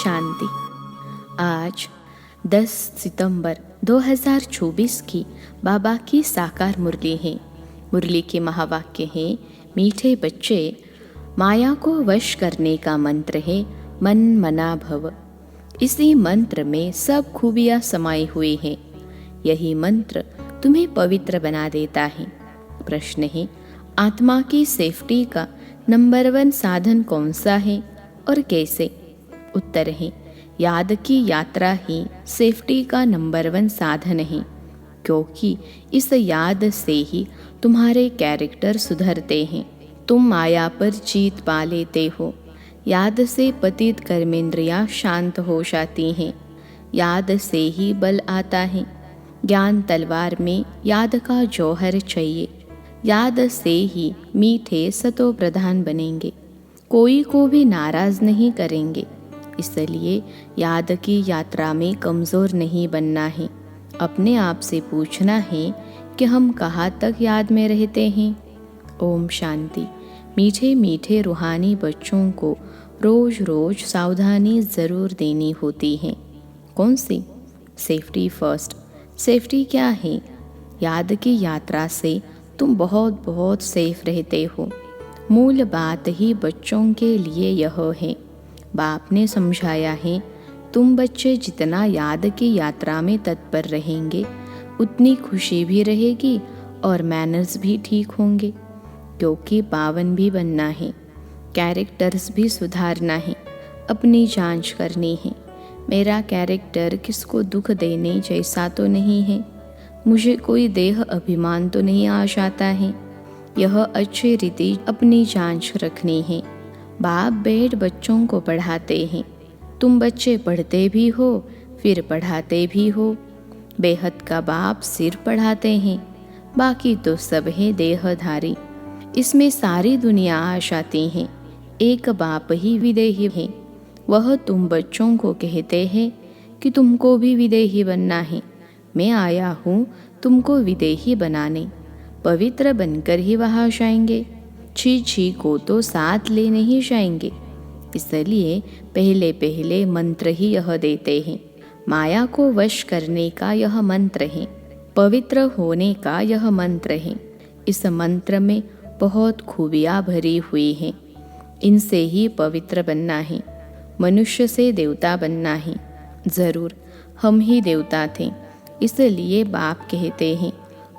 शांति। आज 10 सितंबर 2024 की बाबा की साकार मुरली है। मुरली के महावाक्य है, मीठे बच्चे, माया को वश करने का मंत्र है मन मना भव। इसी मंत्र में सब खूबियाँ समाई हुई हैं। यही मंत्र तुम्हें पवित्र बना देता है। प्रश्न है, आत्मा की सेफ्टी का नंबर 1 साधन कौन सा है और कैसे? उत्तर है, याद की यात्रा ही सेफ्टी का नंबर 1 साधन है, क्योंकि इस याद से ही तुम्हारे कैरेक्टर सुधरते हैं। तुम माया पर जीत पा लेते हो। याद से पतित कर्मेंद्रियां शांत हो जाती हैं। याद से ही बल आता है। ज्ञान तलवार में याद का जौहर चाहिए। याद से ही मीठे सतो प्रधान बनेंगे, कोई को भी नाराज नहीं करेंगे। इसलिए याद की यात्रा में कमज़ोर नहीं बनना है। अपने आप से पूछना है कि हम कहाँ तक याद में रहते हैं। ओम शांति। मीठे मीठे रूहानी बच्चों को रोज़ रोज़ सावधानी ज़रूर देनी होती है। कौन सी? Safety first. सेफ्टी क्या है? याद की यात्रा से तुम बहुत बहुत सेफ रहते हो। मूल बात ही बच्चों के लिए यह है। बाप ने समझाया है, तुम बच्चे जितना याद की यात्रा में तत्पर रहेंगे, उतनी खुशी भी रहेगी और मैनर्स भी ठीक होंगे, क्योंकि पावन भी बनना है, कैरेक्टर्स भी सुधारना है, अपनी जांच करनी है। मेरा कैरेक्टर किसको दुख देने जैसा तो नहीं है, मुझे कोई देह अभिमान तो नहीं आ जाता है। यह अच्छी रीति अपनी जांच रखनी है। बाप बेट बच्चों को पढ़ाते हैं। तुम बच्चे पढ़ते भी हो, फिर पढ़ाते भी हो। बेहद का बाप सिर्फ पढ़ाते हैं, बाकी तो सब है देहधारी। इसमें सारी दुनिया आ जाती है। एक बाप ही विदेही है। वह तुम बच्चों को कहते हैं कि तुमको भी विदेही बनना है। मैं आया हूँ तुमको विदेही बनाने। पवित्र बनकर ही वहाँ जाएंगे। छी को तो साथ ले नहीं जाएंगे। इसलिए पहले पहले मंत्र ही यह देते हैं। माया को वश करने का यह मंत्र है। पवित्र होने का यह मंत्र है। इस मंत्र में बहुत खूबियाँ भरी हुई हैं। इनसे ही पवित्र बनना है। मनुष्य से देवता बनना है। ज़रूर हम ही देवता थे, इसलिए बाप कहते हैं,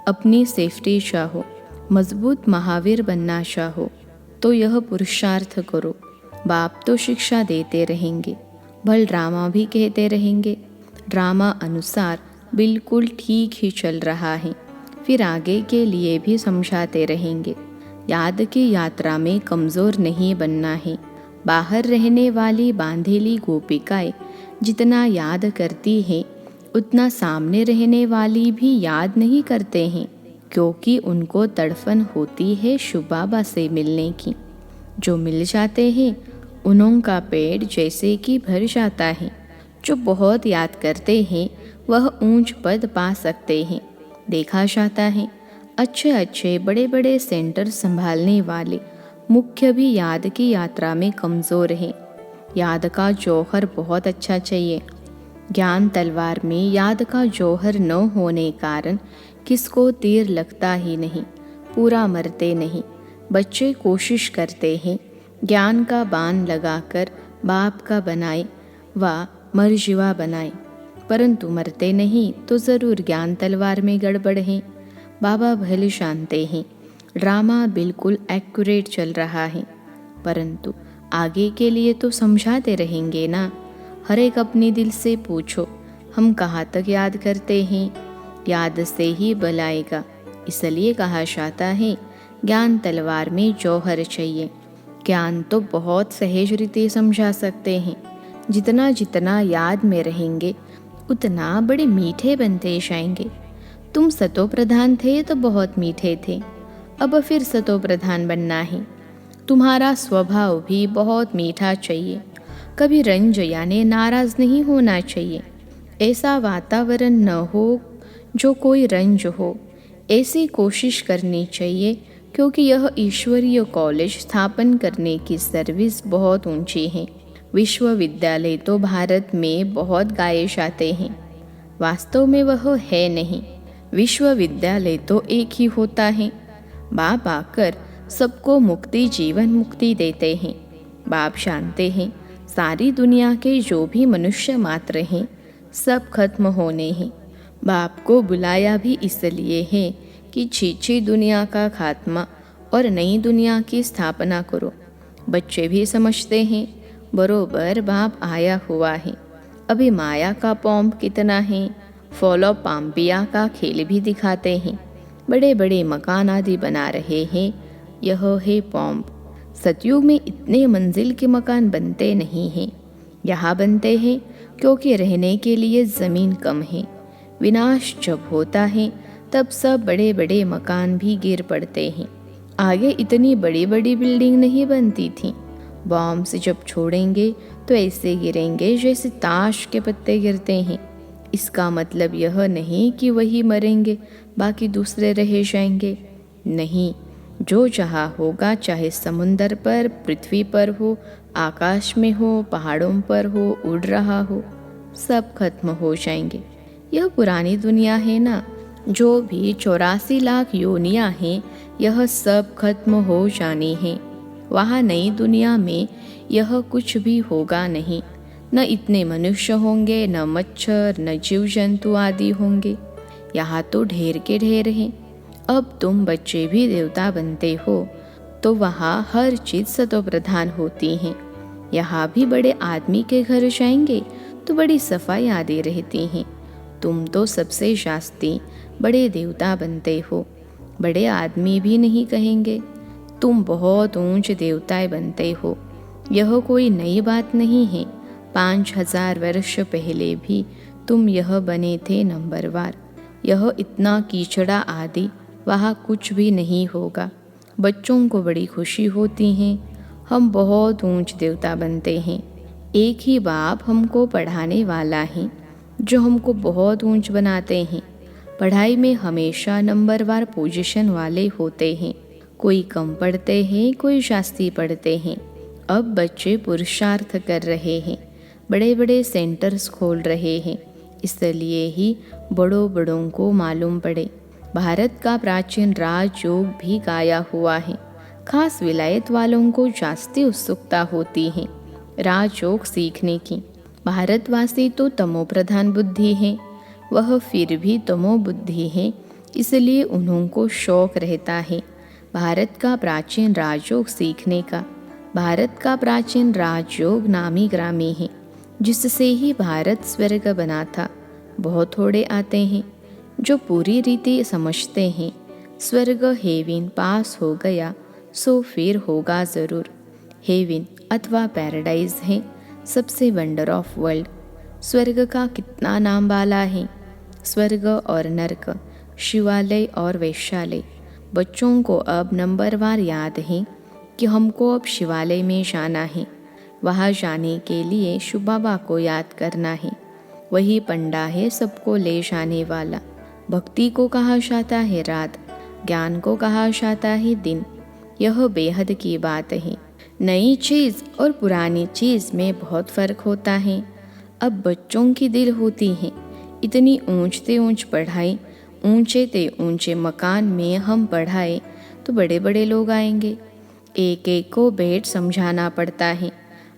अपनी सेफ्टी चाहो, मजबूत महावीर बनना चाहो तो यह पुरुषार्थ करो। बाप तो शिक्षा देते रहेंगे, भल ड्रामा भी कहते रहेंगे। ड्रामा अनुसार बिल्कुल ठीक ही चल रहा है, फिर आगे के लिए भी समझाते रहेंगे। याद की यात्रा में कमज़ोर नहीं बनना है। बाहर रहने वाली बांधेली गोपिकाएं जितना याद करती हैं, उतना सामने रहने वाली भी याद नहीं करते हैं, क्योंकि उनको तड़फन होती है शिव बाबा से मिलने की। जो मिल जाते हैं उन्हों का पेट जैसे कि भर जाता है। जो बहुत याद करते हैं वह ऊंच पद पा सकते हैं। देखा जाता है अच्छे अच्छे बड़े बड़े सेंटर संभालने वाले मुख्य भी याद की यात्रा में कमज़ोर हैं। याद का जौहर बहुत अच्छा चाहिए। ज्ञान तलवार में याद का जौहर न होने कारण किसको तीर लगता ही नहीं, पूरा मरते नहीं। बच्चे कोशिश करते हैं ज्ञान का बाण लगाकर बाप का बनाए व मरजीवा बनाए, परंतु मरते नहीं तो ज़रूर ज्ञान तलवार में गड़बड़ है। बाबा भले जानते हैं ड्रामा बिल्कुल एक्यूरेट चल रहा है, परंतु आगे के लिए तो समझाते रहेंगे ना। हर एक अपने दिल से पूछो, हम कहाँ तक याद करते हैं? याद से ही बल आएगा। इसलिए कहा जाता है ज्ञान तलवार में जौहर चाहिए। ज्ञान तो बहुत सहज रीति समझा सकते हैं। जितना जितना याद में रहेंगे उतना बड़े मीठे बनते जाएंगे। तुम सतो प्रधान थे तो बहुत मीठे थे, अब फिर सतो प्रधान बनना है। तुम्हारा स्वभाव भी बहुत मीठा चाहिए। कभी रंज यानी नाराज नहीं होना चाहिए। ऐसा वातावरण न हो जो कोई रंज हो। ऐसी कोशिश करनी चाहिए, क्योंकि यह ईश्वरीय कॉलेज स्थापन करने की सर्विस बहुत ऊंची है। विश्वविद्यालय तो भारत में बहुत गाए जाते हैं, वास्तव में वह है नहीं। विश्वविद्यालय तो एक ही होता है। बाप आकर सबको मुक्ति, जीवन मुक्ति देते हैं। बाप जानते हैं सारी दुनिया के जो भी मनुष्य मात्र हैं सब खत्म होने हैं। बाप को बुलाया भी इसलिए है कि छीछी दुनिया का खात्मा और नई दुनिया की स्थापना करो। बच्चे भी समझते हैं बरोबर बाप आया हुआ है। अभी माया का पॉम्प कितना है, फॉलो पाम्पिया का खेल भी दिखाते हैं। बड़े बड़े मकान आदि बना रहे हैं, यह है पॉम्प। सतयुग में इतने मंजिल के मकान बनते नहीं हैं, यहाँ बनते हैं क्योंकि रहने के लिए ज़मीन कम है। विनाश जब होता है तब सब बड़े बड़े मकान भी गिर पड़ते हैं। आगे इतनी बड़ी बड़ी बिल्डिंग नहीं बनती थी। बॉम्ब से जब छोड़ेंगे तो ऐसे गिरेंगे जैसे ताश के पत्ते गिरते हैं। इसका मतलब यह नहीं कि वही मरेंगे बाकी दूसरे रह जाएंगे, नहीं। जो जहाँ होगा, चाहे समुंदर पर, पृथ्वी पर हो, आकाश में हो, पहाड़ों पर हो, उड़ रहा हो, सब खत्म हो जाएंगे। यह पुरानी दुनिया है ना, जो भी 84 लाख योनियाँ हैं यह सब खत्म हो जानी है। वहाँ नई दुनिया में यह कुछ भी होगा नहीं। न इतने मनुष्य होंगे, न मच्छर, न जीव जंतु आदि होंगे। यहाँ तो ढेर के ढेर हैं। अब तुम बच्चे भी देवता बनते हो तो वहाँ हर चीज़ सतो प्रधान होती हैं। यहाँ भी बड़े आदमी के घर जाएंगे तो बड़ी सफाई आदि रहती हैं। तुम तो सबसे शास्त्री बड़े देवता बनते हो। बड़े आदमी भी नहीं कहेंगे, तुम बहुत ऊंचे देवताएं बनते हो। यह कोई नई बात नहीं है। 5000 वर्ष पहले भी तुम यह बने थे नंबरवार। यह इतना कीचड़ा आदि वहाँ कुछ भी नहीं होगा। बच्चों को बड़ी खुशी होती है, हम बहुत ऊंच देवता बनते हैं। एक ही बाप हमको पढ़ाने वाला है जो हमको बहुत ऊंच बनाते हैं। पढ़ाई में हमेशा नंबरवार पोजीशन वाले होते हैं। कोई कम पढ़ते हैं, कोई जास्ती पढ़ते हैं। अब बच्चे पुरुषार्थ कर रहे हैं, बड़े बड़े सेंटर्स खोल रहे हैं, इसलिए ही बड़ों बड़ों को मालूम पड़े। भारत का प्राचीन राजयोग भी गाया हुआ है। खास विलायत वालों को जास्ती उत्सुकता होती है राजयोग सीखने की। भारतवासी तो तमो प्रधान बुद्धि है, वह फिर भी तमो बुद्धि है, इसलिए उन्हों को शौक रहता है भारत का प्राचीन राजयोग सीखने का। भारत का प्राचीन राजयोग नामी ग्रामी है, जिससे ही भारत स्वर्ग बना था। बहुत थोड़े आते हैं जो पूरी रीति समझते हैं। स्वर्ग हेविन पास हो गया सो फिर होगा ज़रूर। हेविन अथवा पैराडाइज है सबसे वंडर ऑफ वर्ल्ड। स्वर्ग का कितना नाम वाला है। स्वर्ग और नरक, शिवालय और वैश्यालय। बच्चों को अब नंबरवार याद है कि हमको अब शिवालय में जाना है। वहाँ जाने के लिए शिव बाबा को याद करना है। वही पंडा है सबको ले जाने वाला। भक्ति को कहा जाता है रात, ज्ञान को कहा जाता है दिन। यह बेहद की बात है। नई चीज़ और पुरानी चीज़ में बहुत फ़र्क होता है। अब बच्चों की दिल होती है इतनी ऊंच ते ऊंच पढ़ाई, ऊंचे ते ऊंचे मकान में हम पढ़ाए तो बड़े बड़े लोग आएंगे। एक एक को बैठ समझाना पड़ता है।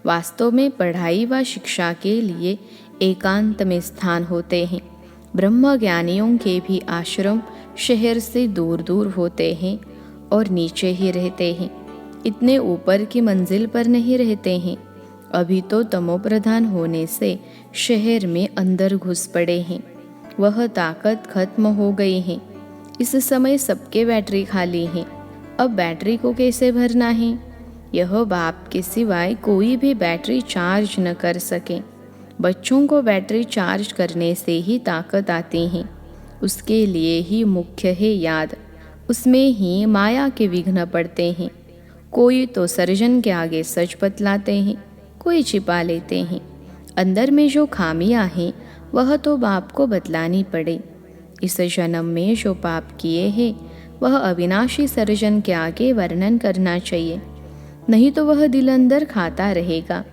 वास्तव में पढ़ाई व शिक्षा के लिए एकांत में स्थान होते हैं। ब्रह्म ज्ञानियों के भी आश्रम शहर से दूर दूर होते हैं और नीचे ही रहते हैं, इतने ऊपर की मंजिल पर नहीं रहते हैं। अभी तो तमो प्रधान होने से शहर में अंदर घुस पड़े हैं। वह ताकत खत्म हो गई है। इस समय सबके बैटरी खाली हैं। अब बैटरी को कैसे भरना है, यह बाप के सिवाय कोई भी बैटरी चार्ज न कर सके। बच्चों को बैटरी चार्ज करने से ही ताकत आती है। उसके लिए ही मुख्य है याद। उसमें ही माया के विघ्न पड़ते हैं। कोई तो सर्जन के आगे सच बतलाते हैं, कोई छिपा लेते हैं। अंदर में जो खामियां हैं वह तो बाप को बतलानी पड़े। इस जन्म में जो पाप किए हैं वह अविनाशी सर्जन के आगे वर्णन करना चाहिए, नहीं तो वह दिल अंदर खाता रहेगा।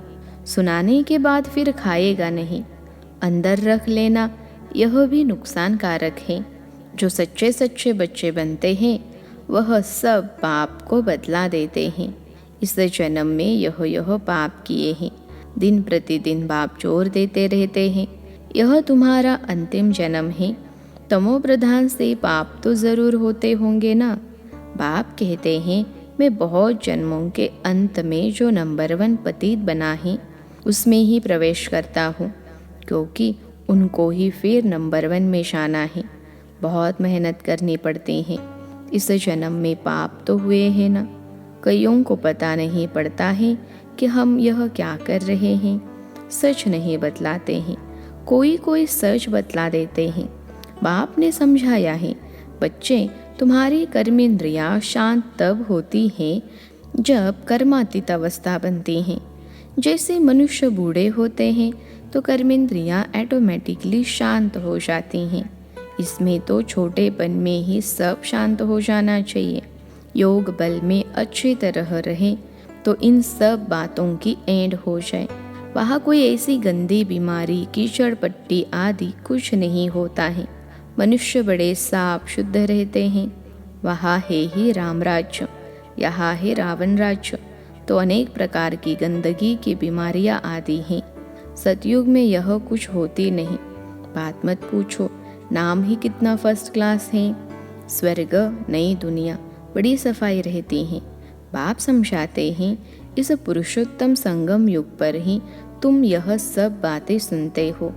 सुनाने के बाद फिर खाएगा नहीं, अंदर रख लेना, यह भी नुकसानकारक है। जो सच्चे सच्चे बच्चे बनते हैं वह सब पाप को बदला देते हैं। इस जन्म में यह पाप किए हैं, दिन प्रतिदिन पाप जोर देते रहते हैं, यह तुम्हारा अंतिम जन्म है। तमो प्रधान से पाप तो ज़रूर होते होंगे ना। बाप कहते हैं मैं बहुत जन्मों के अंत में जो नंबर 1 पतित बना है उसमें ही प्रवेश करता हूँ, क्योंकि उनको ही फिर नंबर 1 में जाना है। बहुत मेहनत करनी पड़ती है। इस जन्म में पाप तो हुए हैं ना। कईयों को पता नहीं पड़ता है कि हम यह क्या कर रहे हैं। सच नहीं बतलाते हैं, कोई कोई सच बतला देते हैं। बाप ने समझाया है, बच्चे तुम्हारी कर्मेंद्रियां शांत तब होती हैं जब कर्मातीत अवस्था बनती हैं। जैसे मनुष्य बूढ़े होते हैं तो कर्मेंद्रियां ऑटोमेटिकली शांत हो जाती हैं। इसमें तो छोटेपन में ही सब शांत हो जाना चाहिए। योग बल में अच्छी तरह रहे तो इन सब बातों की एंड हो जाए। वहाँ कोई ऐसी गंदी बीमारी, कीचड़ पट्टी आदि कुछ नहीं होता है। मनुष्य बड़े साफ शुद्ध रहते हैं। वहाँ है ही राम राज्य, यहाँ है रावण राज्य, तो अनेक प्रकार की गंदगी की बीमारियाँ आदि हैं। सतयुग में यह कुछ होती नहीं। बात मत पूछो, नाम ही कितना फर्स्ट क्लास है। स्वर्ग, नई दुनिया, बड़ी सफाई रहती है। बाप समझाते हैं इस पुरुषोत्तम संगम युग पर ही तुम यह सब बातें सुनते हो।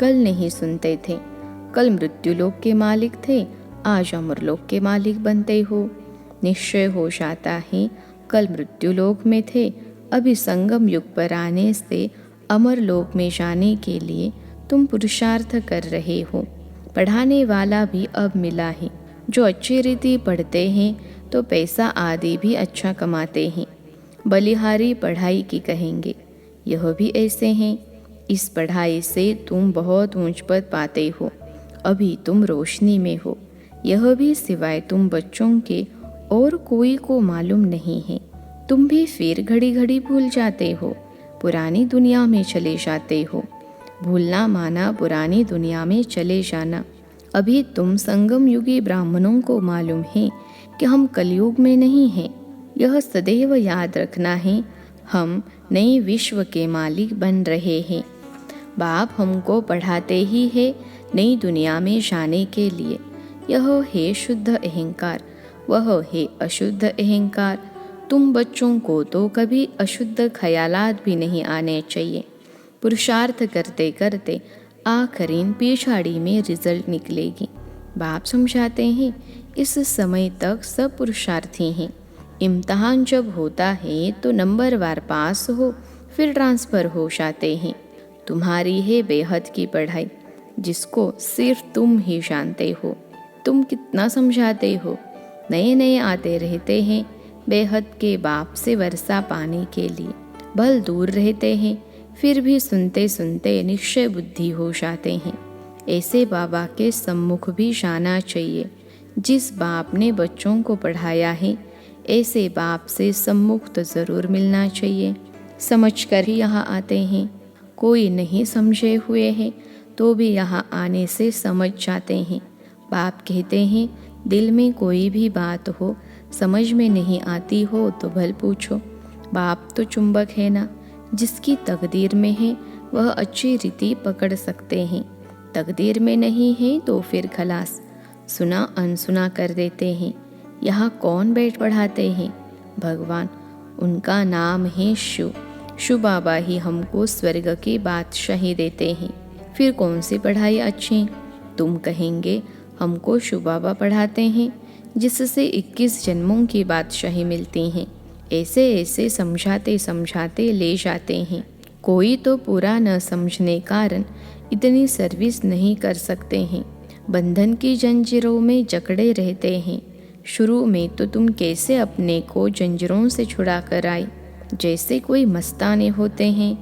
कल नहीं सुनते थे। कल मृत्युलोक के मालिक थे, आज अमरलोक के मालिक बनते हो। निश्चय हो जाता है कल मृत्युलोक में थे, अभी संगम युग पर आने से अमरलोक में जाने के लिए तुम पुरुषार्थ कर रहे हो। पढ़ाने वाला भी अब मिला है। जो अच्छी रीति पढ़ते हैं तो पैसा आदि भी अच्छा कमाते हैं। बलिहारी पढ़ाई की कहेंगे, यह भी ऐसे हैं। इस पढ़ाई से तुम बहुत ऊंच पद पाते हो। अभी तुम रोशनी में हो, यह भी सिवाय तुम बच्चों के और कोई को मालूम नहीं है। तुम भी फिर घड़ी घड़ी भूल जाते हो, पुरानी दुनिया में चले जाते हो। भूलना माना पुरानी दुनिया में चले जाना। अभी तुम संगम युगी ब्राह्मणों को मालूम है कि हम कलयुग में नहीं हैं। यह सदैव याद रखना है, हम नए विश्व के मालिक बन रहे हैं। बाप हमको पढ़ाते ही है नई दुनिया में जाने के लिए। यह है शुद्ध अहंकार, वह है अशुद्ध अहंकार। तुम बच्चों को तो कभी अशुद्ध ख्यालात भी नहीं आने चाहिए। पुरुषार्थ करते करते आखिरीन पिछाड़ी में रिजल्ट निकलेगी। बाप समझाते हैं इस समय तक सब पुरुषार्थी हैं। इम्तहान जब होता है तो नंबर वार पास हो, फिर ट्रांसफ़र हो जाते हैं। तुम्हारी है बेहद की पढ़ाई, जिसको सिर्फ तुम ही जानते हो। तुम कितना समझाते हो, नए नए आते रहते हैं बेहद के बाप से वर्षा पाने के लिए। भल दूर रहते हैं, फिर भी सुनते सुनते निश्चय बुद्धि हो जाते हैं। ऐसे बाबा के सम्मुख भी जाना चाहिए। जिस बाप ने बच्चों को पढ़ाया है, ऐसे बाप से सम्मुख तो ज़रूर मिलना चाहिए। समझकर ही यहाँ आते हैं। कोई नहीं समझे हुए हैं तो भी यहाँ आने से समझ जाते हैं। बाप कहते हैं दिल में कोई भी बात हो, समझ में नहीं आती हो तो भल पूछो। बाप तो चुंबक है ना, जिसकी तकदीर में है वह अच्छी रीति पकड़ सकते हैं। तकदीर में नहीं है तो फिर खलास, सुना अनसुना कर देते हैं। यहाँ कौन बैठ पढ़ाते हैं? भगवान, उनका नाम है शिव। शिव बाबा ही हमको स्वर्ग की बादशाही देते हैं। फिर कौन सी पढ़ाई अच्छी? तुम कहेंगे हमको शिव बाबा पढ़ाते हैं, जिससे 21 जन्मों की बादशाही मिलती हैं। ऐसे ऐसे समझाते समझाते ले जाते हैं। कोई तो पूरा न समझने कारण इतनी सर्विस नहीं कर सकते हैं। बंधन की जंजीरों में जकड़े रहते हैं। शुरू में तो तुम कैसे अपने को जंजीरों से छुड़ा कर आए, जैसे कोई मस्ताने होते हैं।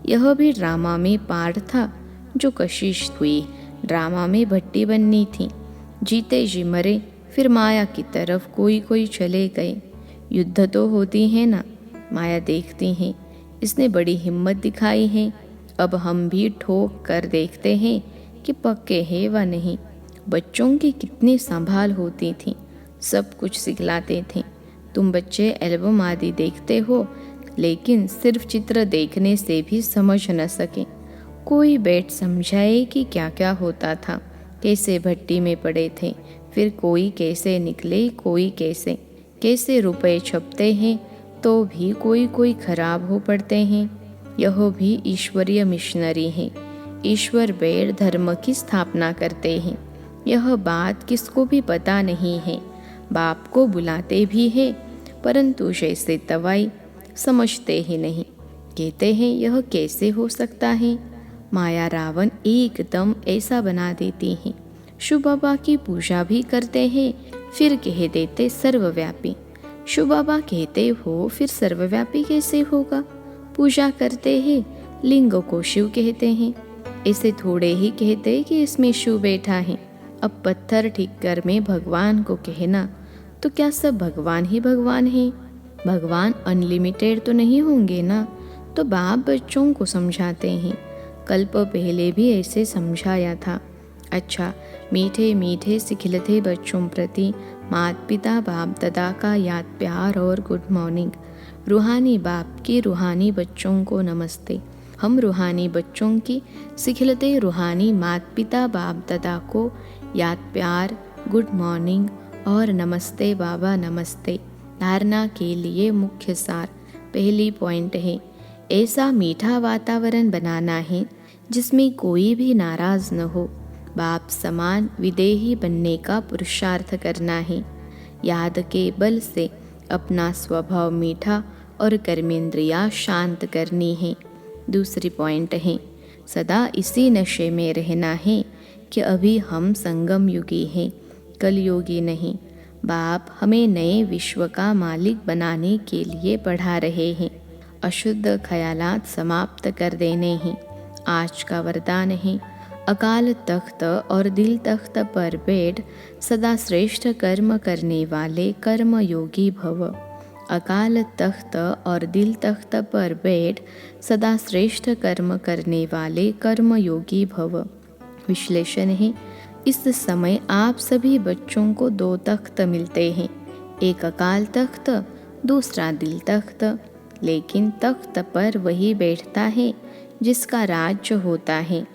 यह भी ड्रामा में पार्ट था जो कशिश हुई। ड्रामा में भट्टी बननी थी। जीते जी मरे, फिर माया की तरफ कोई कोई चले गए। युद्ध तो होती है ना, माया देखती हैं। इसने बड़ी हिम्मत दिखाई है। अब हम भी ठोक कर देखते हैं कि पक्के हैं व नहीं। बच्चों की कितनी संभाल होती थी, सब कुछ सिखलाते थे। तुम बच्चे एल्बम आदि देखते हो, लेकिन सिर्फ चित्र देखने से भी समझ न सके। कोई बैठ समझाए कि क्या क्या होता था, कैसे भट्टी में पड़े थे, फिर कोई कैसे निकले, कोई कैसे कैसे रुपए छपते हैं, तो भी कोई कोई खराब हो पड़ते हैं। यह भी ईश्वरीय मिशनरी है। ईश्वर बैठ धर्म की स्थापना करते हैं। यह बात किसको भी पता नहीं है। बाप को बुलाते भी हैं, परंतु जैसे तवाई समझते ही नहीं। कहते हैं यह कैसे हो सकता है। माया रावण एकदम ऐसा बना देती है। शिव बाबा की पूजा भी करते हैं, फिर कह देते सर्वव्यापी। शिव बाबा कहते हो, फिर सर्वव्यापी कैसे होगा। पूजा करते हैं, लिंग को शिव कहते हैं। ऐसे थोड़े ही कहते कि इसमें शिव बैठा है। अब पत्थर ठिक्कर में भगवान को कहना, तो क्या सब भगवान ही भगवान है। भगवान अनलिमिटेड तो नहीं होंगे ना। तो बाप बच्चों को समझाते हैं। कल्प पहले भी ऐसे समझाया था। अच्छा, मीठे मीठे सिखिलते बच्चों प्रति माता पिता बाप दादा का याद प्यार और गुड मॉर्निंग। रूहानी बाप की रूहानी बच्चों को नमस्ते। हम रूहानी बच्चों की सिखिलते रूहानी माता पिता बाप दादा को याद प्यार, गुड मॉर्निंग और नमस्ते बाबा नमस्ते। धारणा के लिए मुख्य सार पहली पॉइंट है, ऐसा मीठा वातावरण बनाना है जिसमें कोई भी नाराज न हो। बाप समान विदेही बनने का पुरुषार्थ करना है। याद के बल से अपना स्वभाव मीठा और कर्मेंद्रियां शांत करनी है। दूसरी पॉइंट है, सदा इसी नशे में रहना है कि अभी हम संगम युगी हैं, कलयुगी नहीं। बाप हमें नए विश्व का मालिक बनाने के लिए पढ़ा रहे हैं। अशुद्ध ख्यालात समाप्त कर देने हैं। आज का वरदान है, अकाल तख्त और दिल तख्त पर बैठ सदा श्रेष्ठ कर्म करने वाले कर्म योगी भव। अकाल तख्त और दिल तख्त पर बैठ सदा श्रेष्ठ कर्म करने वाले कर्म योगी भव। विश्लेषण है, इस समय आप सभी बच्चों को दो तख्त मिलते हैं, एक अकाल तख्त, दूसरा दिल तख्त। लेकिन तख्त पर वही बैठता है जिसका राज्य होता है।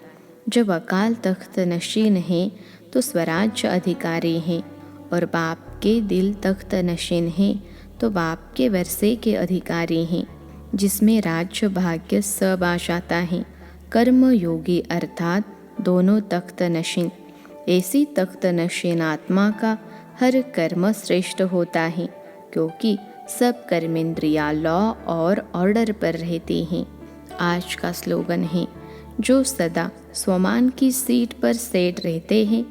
जब अकाल तख्त नशीन है तो स्वराज्य अधिकारी हैं, और बाप के दिल तख्त नशीन है तो बाप के वर्षे के अधिकारी हैं, जिसमें राज्य भाग्य सब आ जाता है। कर्म योगी अर्थात दोनों तख्त नशीन। ऐसी तख्त नशीन आत्मा का हर कर्म श्रेष्ठ होता है, क्योंकि सब कर्मेंद्रियां लॉ और ऑर्डर पर रहती हैं। आज का स्लोगन है, जो सदा स्वमान की सीट पर सेट रहते हैं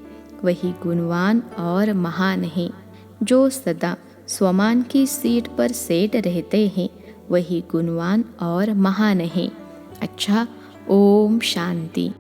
वही गुणवान और महान है। जो सदा स्वमान की सीट पर सेट रहते हैं वही गुणवान और महान है। अच्छा, ओम शांति।